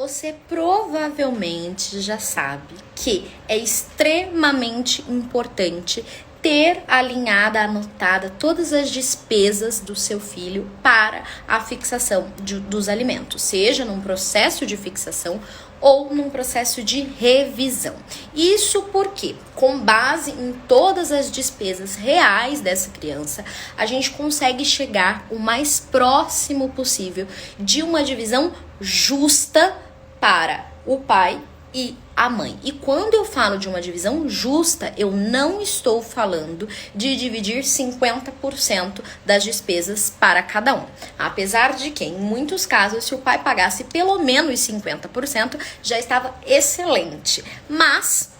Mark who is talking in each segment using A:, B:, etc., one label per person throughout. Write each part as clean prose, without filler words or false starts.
A: Você provavelmente já sabe que é extremamente importante ter alinhada, anotada todas as despesas do seu filho para a fixação dos alimentos, seja num processo de fixação ou num processo de revisão. Isso porque, com base em todas as despesas reais dessa criança, a gente consegue chegar o mais próximo possível de uma divisão justa para o pai e a mãe. E quando eu falo de uma divisão justa, eu não estou falando de dividir 50% das despesas para cada um. Apesar de que, em muitos casos, se o pai pagasse pelo menos 50%, já estava excelente. Mas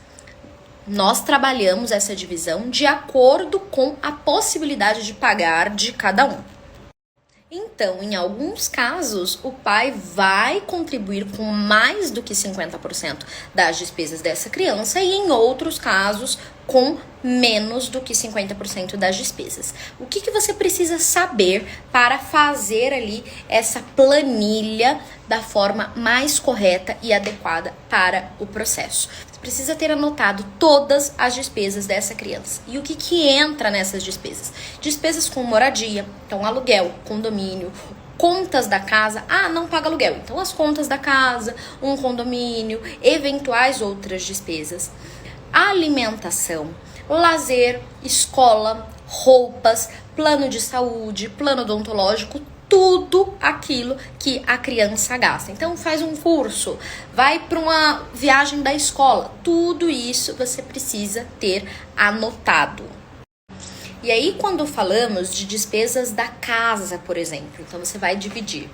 A: nós trabalhamos essa divisão de acordo com a possibilidade de pagar de cada um. Então, em alguns casos, o pai vai contribuir com mais do que 50% das despesas dessa criança e em outros casos, com menos do que 50% das despesas. O que você precisa saber para fazer ali essa planilha da forma mais correta e adequada para o processo? Você precisa ter anotado todas as despesas dessa criança. E o que entra nessas despesas? Despesas com moradia, então aluguel, condomínio, contas da casa. Não paga aluguel. Então as contas da casa, um condomínio, eventuais outras despesas. Alimentação, lazer, escola, roupas, plano de saúde, plano odontológico, tudo aquilo que a criança gasta. Então faz um curso, vai para uma viagem da escola, tudo isso você precisa ter anotado. E aí quando falamos de despesas da casa, por exemplo, então você vai dividir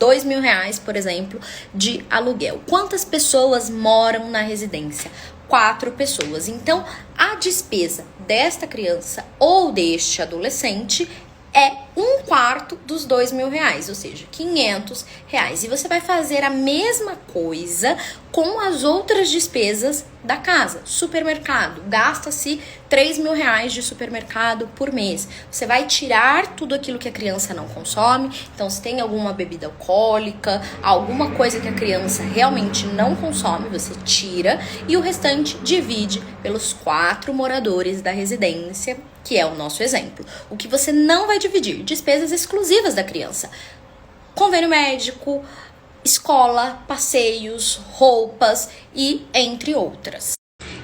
A: R$2.000, por exemplo, de aluguel. Quantas pessoas moram na residência? 4 pessoas. Então, a despesa desta criança ou deste adolescente é 1/4 dos R$2.000, ou seja, R$500. E você vai fazer a mesma coisa com as outras despesas da casa. Supermercado, gasta-se R$3.000 de supermercado por mês. Você vai tirar tudo aquilo que a criança não consome. Então, se tem alguma bebida alcoólica, alguma coisa que a criança realmente não consome, você tira e o restante divide pelos 4 moradores da residência, que é o nosso exemplo. O que você não vai dividir? Despesas exclusivas da criança. Convênio médico, escola, passeios, roupas e entre outras.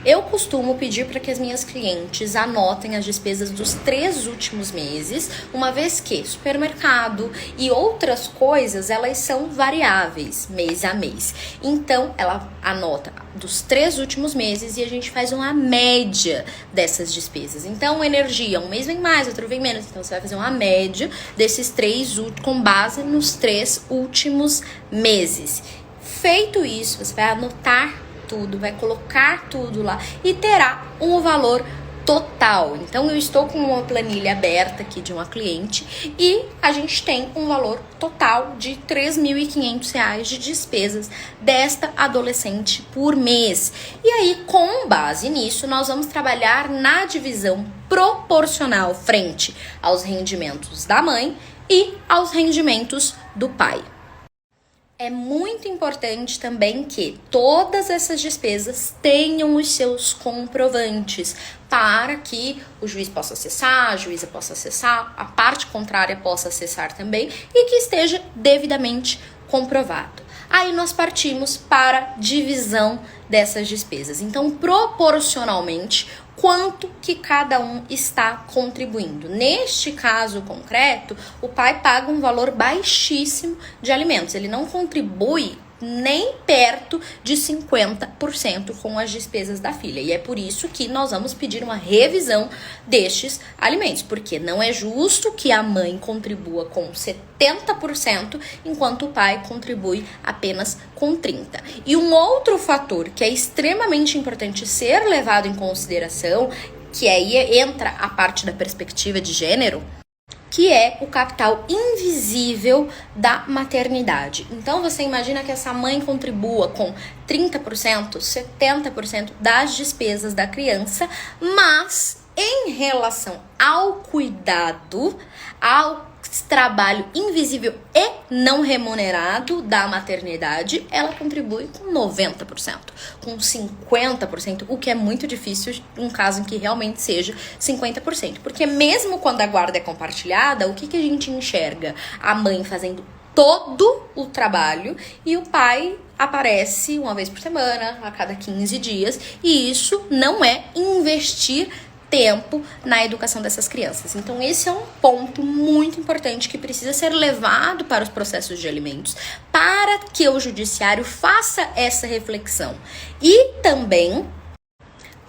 A: Eu costumo pedir para que as minhas clientes anotem as despesas dos 3 últimos meses, uma vez que supermercado e outras coisas, elas são variáveis mês a mês. Então, ela anota dos 3 últimos meses e a gente faz uma média dessas despesas. Então, energia, um mês vem mais, outro vem menos. Então, você vai fazer uma média desses 3 com base nos 3 últimos meses. Feito isso, você vai anotar tudo, vai colocar tudo lá e terá um valor total. Então eu estou com uma planilha aberta aqui de uma cliente e a gente tem um valor total de R$3.500 de despesas desta adolescente por mês. E aí, com base nisso, nós vamos trabalhar na divisão proporcional frente aos rendimentos da mãe e aos rendimentos do pai. É muito importante também que todas essas despesas tenham os seus comprovantes para que o juiz possa acessar, a juíza possa acessar, a parte contrária possa acessar também e que esteja devidamente comprovado. Aí nós partimos para divisão dessas despesas. Então, proporcionalmente, quanto que cada um está contribuindo. Neste caso concreto, o pai paga um valor baixíssimo de alimentos. Ele não contribui nem perto de 50% com as despesas da filha. E é por isso que nós vamos pedir uma revisão destes alimentos, porque não é justo que a mãe contribua com 70%, enquanto o pai contribui apenas com 30%. E um outro fator que é extremamente importante ser levado em consideração, que aí entra a parte da perspectiva de gênero, que é o capital invisível da maternidade. Então, você imagina que essa mãe contribua com 30%, 70% das despesas da criança, mas em relação ao cuidado, ao esse trabalho invisível e não remunerado da maternidade, ela contribui com 90%, com 50%, o que é muito difícil um caso em que realmente seja 50%. Porque mesmo quando a guarda é compartilhada, o que a gente enxerga? A mãe fazendo todo o trabalho e o pai aparece uma vez por semana, a cada 15 dias, e isso não é investir tempo na educação dessas crianças. Então esse é um ponto muito importante que precisa ser levado para os processos de alimentos, para que o judiciário faça essa reflexão. E também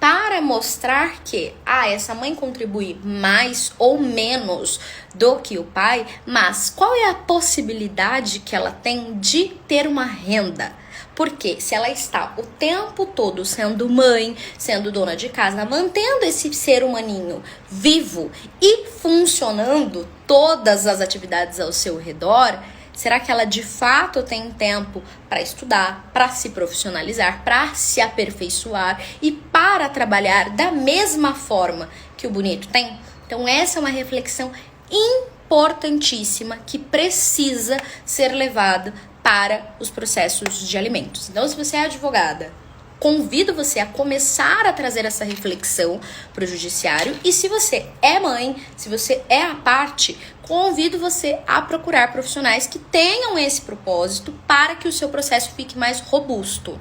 A: para mostrar que essa mãe contribui mais ou menos do que o pai, mas qual é a possibilidade que ela tem de ter uma renda? Porque se ela está o tempo todo sendo mãe, sendo dona de casa, mantendo esse ser humaninho vivo e funcionando todas as atividades ao seu redor, será que ela de fato tem tempo para estudar, para se profissionalizar, para se aperfeiçoar e para trabalhar da mesma forma que o bonito tem? Então essa é uma reflexão importantíssima que precisa ser levada para os processos de alimentos. Então, se você é advogada, convido você a começar a trazer essa reflexão para o judiciário. E se você é mãe, se você é a parte, convido você a procurar profissionais que tenham esse propósito para que o seu processo fique mais robusto.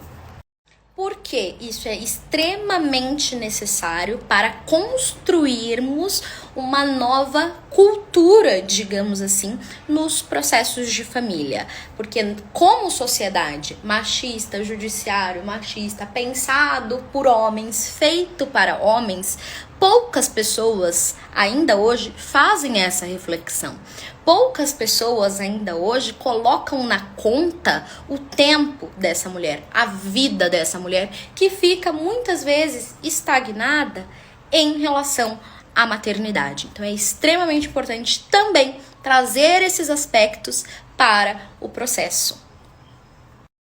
A: Porque isso é extremamente necessário para construirmos uma nova cultura, digamos assim, nos processos de família. Porque como sociedade machista, judiciário machista, pensado por homens, feito para homens, poucas pessoas ainda hoje fazem essa reflexão. Poucas pessoas ainda hoje colocam na conta o tempo dessa mulher, a vida dessa mulher, que fica muitas vezes estagnada em relação à maternidade. Então é extremamente importante também trazer esses aspectos para o processo.